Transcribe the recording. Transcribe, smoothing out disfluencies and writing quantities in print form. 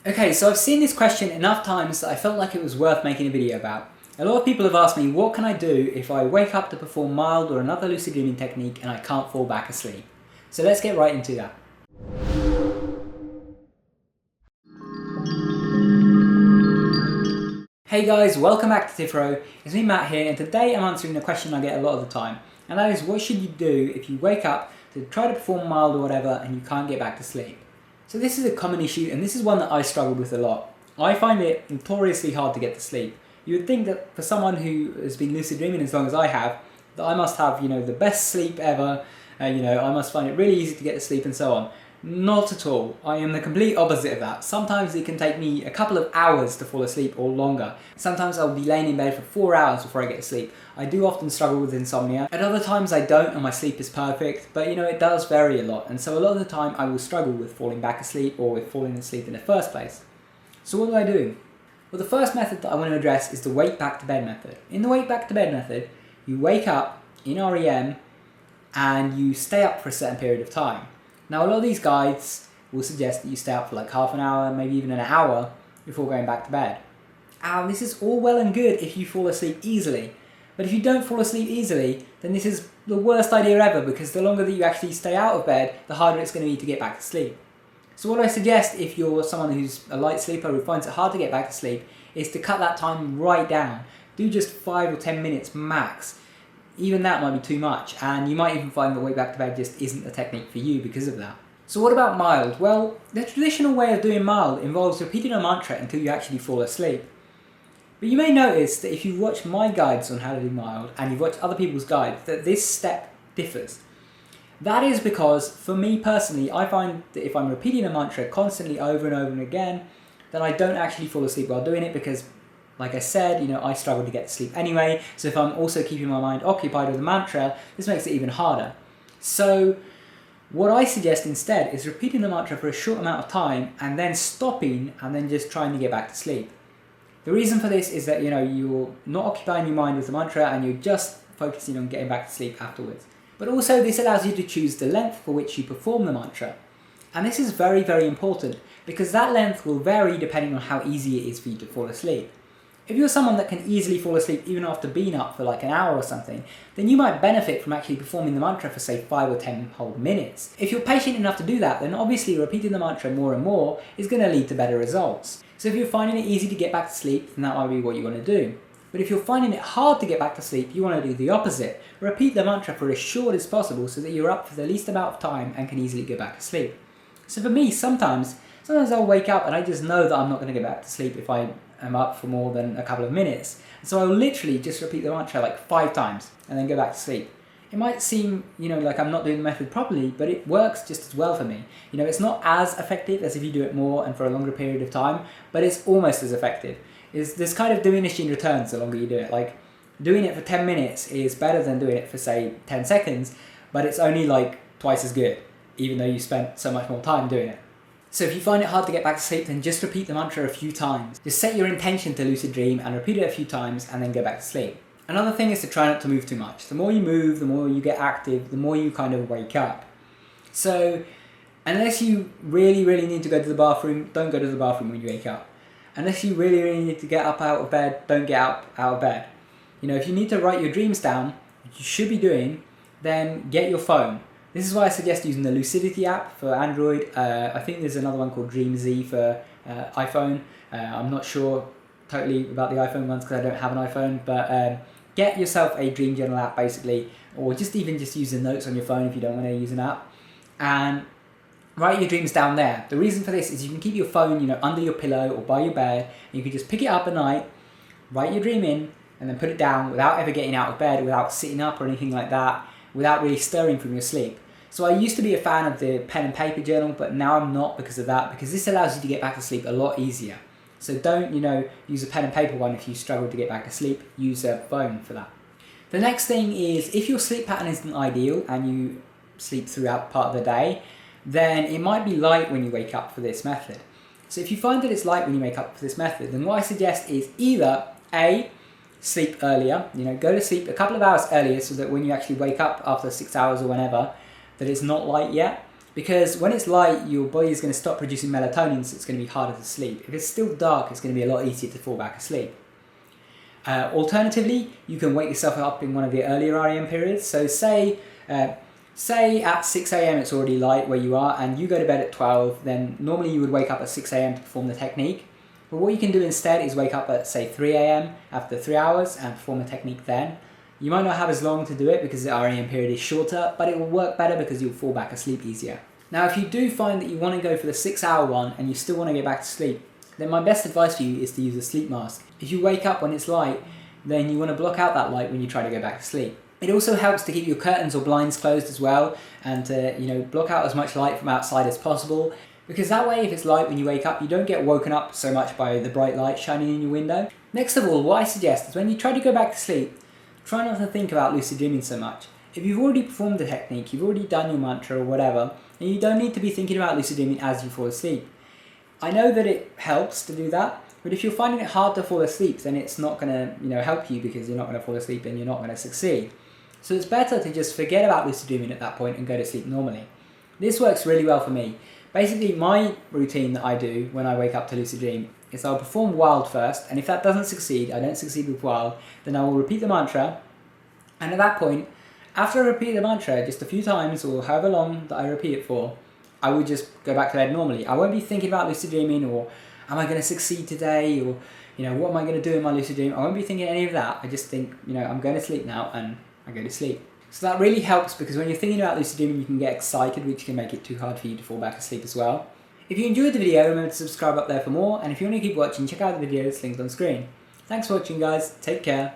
Okay, so I've seen this question enough times that I felt like it was worth making a video about. A lot of people have asked me, what can I do if I wake up to perform mild or another lucid dreaming technique and I can't fall back asleep? So let's get right into that. Hey guys, welcome back to Tipharot. It's me Matt here, and today I'm answering a question I get a lot of the time. And that is, what should you do if you wake up to try to perform mild or whatever and you can't get back to sleep? So this is a common issue, and this is one that I struggled with a lot. I find it notoriously hard to get to sleep. You would think that for someone who has been lucid dreaming as long as I have, that I must have, the best sleep ever, I must find it really easy to get to sleep and so on. Not at all. I am the complete opposite of that. Sometimes it can take me a couple of hours to fall asleep or longer. Sometimes I'll be laying in bed for 4 hours before I get to sleep. I do often struggle with insomnia. At other times I don't, and my sleep is perfect, but it does vary a lot, and so a lot of the time I will struggle with falling back asleep or with falling asleep in the first place. So what do? Well, the first method that I want to address is the wake back to bed method. In the wake back to bed method, you wake up in REM and you stay up for a certain period of time. Now, a lot of these guides will suggest that you stay up for like half an hour, maybe even an hour before going back to bed. And this is all well and good if you fall asleep easily. But if you don't fall asleep easily, then this is the worst idea ever, because the longer that you actually stay out of bed, the harder it's going to be to get back to sleep. So what I suggest, if you're someone who's a light sleeper who finds it hard to get back to sleep, is to cut that time right down. Do just 5 or 10 minutes max. Even that might be too much, and you might even find the wake back to bed just isn't the technique for you because of that. So what about mild? Well, the traditional way of doing mild involves repeating a mantra until you actually fall asleep. But you may notice that if you watch my guides on how to do mild, and you've watched other people's guides, that this step differs. That is because, for me personally, I find that if I'm repeating a mantra constantly over and over and again, then I don't actually fall asleep while doing it, because like I said, I struggle to get to sleep anyway, so if I'm also keeping my mind occupied with the mantra, this makes it even harder. So what I suggest instead is repeating the mantra for a short amount of time and then stopping and then just trying to get back to sleep. The reason for this is that you're not occupying your mind with the mantra and you're just focusing on getting back to sleep afterwards. But also this allows you to choose the length for which you perform the mantra. And this is very, very important, because that length will vary depending on how easy it is for you to fall asleep. If you're someone that can easily fall asleep even after being up for like an hour or something, then you might benefit from actually performing the mantra for say 5 or 10 whole minutes. If you're patient enough to do that, then obviously repeating the mantra more and more is going to lead to better results. So if you're finding it easy to get back to sleep, then that might be what you want to do. But if you're finding it hard to get back to sleep, you want to do the opposite. Repeat the mantra for as short as possible so that you're up for the least amount of time and can easily get back to sleep. So for me, sometimes I'll wake up and I just know that I'm not going to get back to sleep if I am up for more than a couple of minutes. So I'll literally just repeat the mantra like 5 times and then go back to sleep. It might seem, like I'm not doing the method properly, but it works just as well for me. It's not as effective as if you do it more and for a longer period of time, but it's almost as effective. There's kind of diminishing returns the longer you do it. Like, doing it for 10 minutes is better than doing it for, say, 10 seconds, but it's only like twice as good, even though you spent so much more time doing it. So if you find it hard to get back to sleep, then just repeat the mantra a few times. Just set your intention to lucid dream and repeat it a few times and then go back to sleep. Another thing is to try not to move too much. The more you move, the more you get active, the more you kind of wake up. So unless you really, really need to go to the bathroom, don't go to the bathroom when you wake up. Unless you really, really need to get up out of bed, don't get up out of bed. If you need to write your dreams down, which you should be doing, then get your phone. This is why I suggest using the Lucidity app for Android. I think there's another one called DreamZ for iPhone. I'm not sure totally about the iPhone ones because I don't have an iPhone, but get yourself a dream journal app basically, or just use the notes on your phone if you don't want to use an app, and write your dreams down there. The reason for this is you can keep your phone under your pillow or by your bed, and you can just pick it up at night, write your dream in, and then put it down without ever getting out of bed, without sitting up or anything like that, without really stirring from your sleep. So I used to be a fan of the pen and paper journal, but now I'm not because of that, because this allows you to get back to sleep a lot easier. So don't, use a pen and paper one if you struggle to get back to sleep. Use a phone for that. The next thing is, if your sleep pattern isn't ideal and you sleep throughout part of the day, then it might be light when you wake up for this method. So if you find that it's light when you wake up for this method, then what I suggest is either A, sleep earlier, go to sleep a couple of hours earlier so that when you actually wake up after 6 hours or whenever, that it's not light yet. because when it's light, your body is going to stop producing melatonin, so it's going to be harder to sleep. If it's still dark, it's going to be a lot easier to fall back asleep. Alternatively, you can wake yourself up in one of the earlier REM periods. So say at 6 a.m. it's already light where you are and you go to bed at 12, then normally you would wake up at 6 a.m. to perform the technique. But what you can do instead is wake up at, say, 3 a.m. after 3 hours and perform the technique then. You might not have as long to do it because the REM period is shorter, but it will work better because you'll fall back asleep easier. Now, if you do find that you want to go for the 6-hour one and you still want to get back to sleep, then my best advice for you is to use a sleep mask. If you wake up when it's light, then you want to block out that light when you try to go back to sleep. It also helps to keep your curtains or blinds closed as well, and to block out as much light from outside as possible, because that way if it's light when you wake up, you don't get woken up so much by the bright light shining in your window. Next of all, what I suggest is when you try to go back to sleep, try not to think about lucid dreaming so much. If you've already performed the technique, you've already done your mantra or whatever, and you don't need to be thinking about lucid dreaming as you fall asleep. I know that it helps to do that, but if you're finding it hard to fall asleep, then it's not going to help you, because you're not going to fall asleep and you're not going to succeed. So it's better to just forget about lucid dreaming at that point and go to sleep normally. This works really well for me. Basically, my routine that I do when I wake up to lucid dream is I'll perform wild first, and if that doesn't succeed, I don't succeed with wild, then I will repeat the mantra, and at that point, after I repeat the mantra just a few times or however long that I repeat it for, I will just go back to bed normally. I won't be thinking about lucid dreaming or am I going to succeed today, or what am I going to do in my lucid dream. I won't be thinking any of that. I just think, I'm going to sleep now, and I go to sleep. So that really helps, because when you're thinking about lucid dreaming, you can get excited, which can make it too hard for you to fall back asleep as well. If you enjoyed the video, remember to subscribe up there for more, and if you want to keep watching, check out the videos linked on screen. Thanks for watching, guys. Take care.